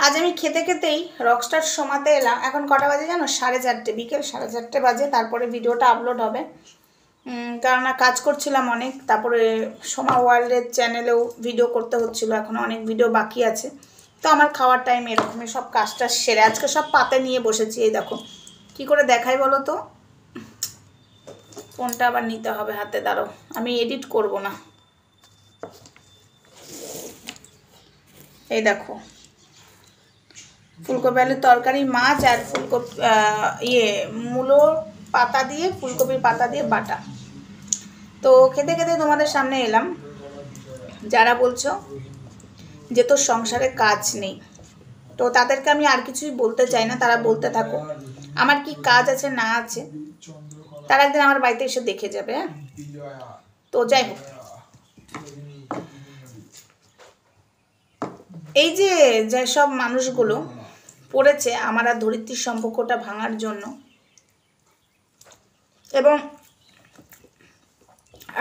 আজ আমি খেতে খেতেই রকস্টার শোমাতে এলাম। এখন কটা বাজে জানো? 4:30, বিকেল 4:30 বাজে। তারপরে ভিডিওটা আপলোড হবে, কেননা কাজ করছিলাম অনেক। তারপরে সোমা ওয়ার্ল্ডের চ্যানেলেও ভিডিও করতে হচ্ছিলো, এখনও অনেক ভিডিও বাকি আছে। তো আমার খাওয়ার টাইম এরকমই, সব কাজটা সেরে আজকে সব পাতে নিয়ে বসেছি। এই দেখো কি করে দেখাই বলো তো, ফোনটা আবার নিতে হবে হাতে, দাঁড়াও, আমি এডিট করব না। এই দেখো ফুলকপি আলুর তরকারি, মাছ আর ফুলকপি মূলোর পাতা দিয়ে, ফুলকপির পাতা দিয়ে বাটা। তো খেতে খেতে তোমাদের সামনে এলাম। যারা বলছো যে তোর সংসারে কাজ নেই, তো তাদেরকে আমি আর কিছুই বলতে চাই না, তারা বলতে থাকো। আমার কি কাজ আছে না আছে তারা একদিন আমার বাড়িতে এসে দেখে যাবে। হ্যাঁ, তো যাই হোক, এই যে যেসব মানুষগুলো পড়েছে আমার আর ধরিত্রীর সম্পর্কটা ভাঙার জন্য, এবং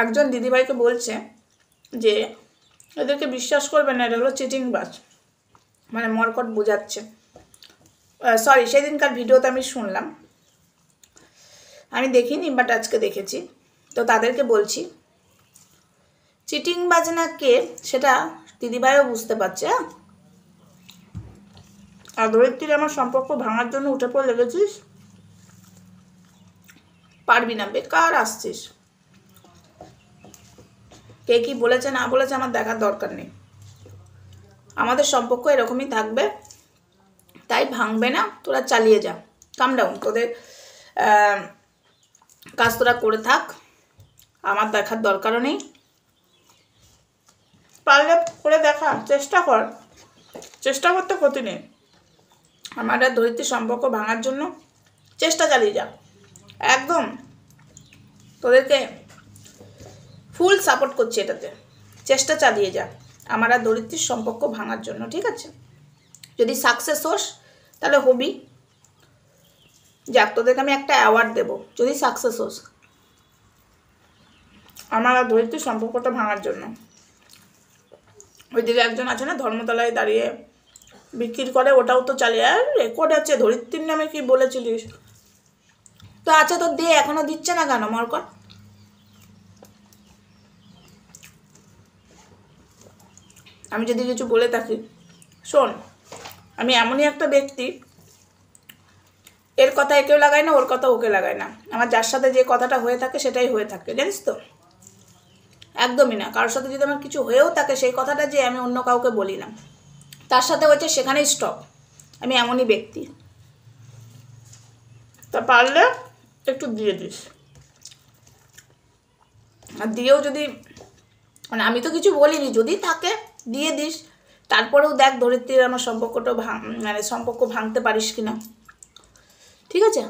একজন দিদিভাইকে বলছে যে এদেরকে বিশ্বাস করবে না, এটা হলো চিটিংবাজ, মানে মরকট বোঝাচ্ছে। সরি, সেদিনকার ভিডিওতে আমি শুনলাম, আমি দেখিনি, বাট আজকে দেখেছি। তো তাদেরকে বলছি চিটিংবাজ না কে সেটা দিদিভাইও বুঝতে পারছে। হ্যাঁ, আর ধরিত্রীর আমার সম্পর্ক ভাঙার জন্য উঠে পড়ে লেগেছিস, পারবি না, বেকার আসছিস। কে কি বলেছে না বলেছে আমার দেখার দরকার নেই, আমাদের সম্পর্ক এরকমই থাকবে, তাই ভাঙবে না। তোরা চালিয়ে যা, কাম ডাউন, তোদের কাজ তোরা করে থাক, আমার দেখার দরকারও নেই। পারলে করে দেখা, চেষ্টা কর, চেষ্টা করতে ক্ষতি নেই। আমার আর ধরিত্রীর সম্পর্ক ভাঙার জন্য চেষ্টা চালিয়ে যা, একদম তোদেরকে ফুল সাপোর্ট করছি এটাতে। চেষ্টা চালিয়ে যা আমার আর ধরিত্রীর সম্পর্ক ভাঙার জন্য, ঠিক আছে? যদি সাকসেস হোস তাহলে হবি, যাক তোদেরকে আমি একটা অ্যাওয়ার্ড দেবো যদি সাকসেস হোস আমার আর ধরিত্রীর সম্পর্কটা ভাঙার জন্য। ওইদিকে একজন আছে না ধর্মতলায় দাঁড়িয়ে বিক্রি করে, ওটাও তো চালিয়ে, আর রেকর্ড আছে ধরিত্রীর নামে কি বলেছিলিস, তো আচ্ছা তো দে, এখনো দিচ্ছে না কেন মরকট? আমি যদি কিছু বলে থাকি শোন, আমি এমনই একটা ব্যক্তি, এর কথা একেও লাগায় না, ওর কথা ওকে লাগায় না। আমার যার সাথে যে কথাটা হয়ে থাকে সেটাই হয়ে থাকে, জানিস তো? একদমই না, কারোর সাথে যদি আমার কিছু হয়েও থাকে সেই কথাটা যে আমি অন্য কাউকে বলি না, তার সাথে হয়েছে সেখানেই স্টপ। আমি এমনই ব্যক্তি। তা পারলে একটু দিয়ে দিস, আর দিয়েও যদি, মানে আমি তো কিছু বলিনি, যদি থাকে দিয়ে দিস। তারপরেও দেখ ধরিত্রীর আমার সম্পর্কটা মানে সম্পর্ক ভাঙতে পারিস কিনা, ঠিক আছে?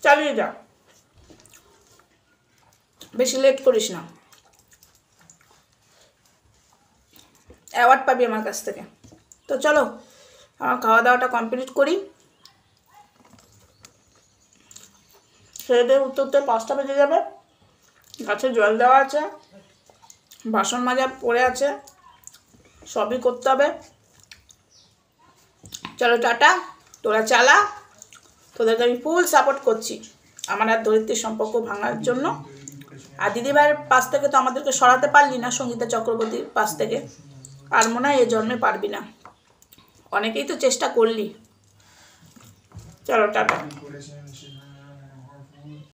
চালিয়ে যা, বেশি লেট করিস না, অ্যাওয়ার্ড পাবি আমার কাছ থেকে। তো চলো আমার খাওয়া দাওয়াটা কমপ্লিট করি, সেটা উত্তরতে 5টা বেজে যাবে। গাছে জল দেওয়া আছে, বাসন মাজা পড়ে আছে, সবই করতে হবে। চলো টাটা, তোরা চালা, তোদেরকে আমি ফুল সাপোর্ট করছি আমার আর ধরিত্রীর সম্পর্ক ভাঙার জন্য। আর দিদিভাইয়ের পাশ থেকে তো আমাদেরকে সরাতে পারলি না, সঙ্গীতা চক্রবর্তীর পাশ থেকে, আর মনে হয় এ জন্মে পারবি না। অনেকেই তো চেষ্টা করলি। চলো টাটা।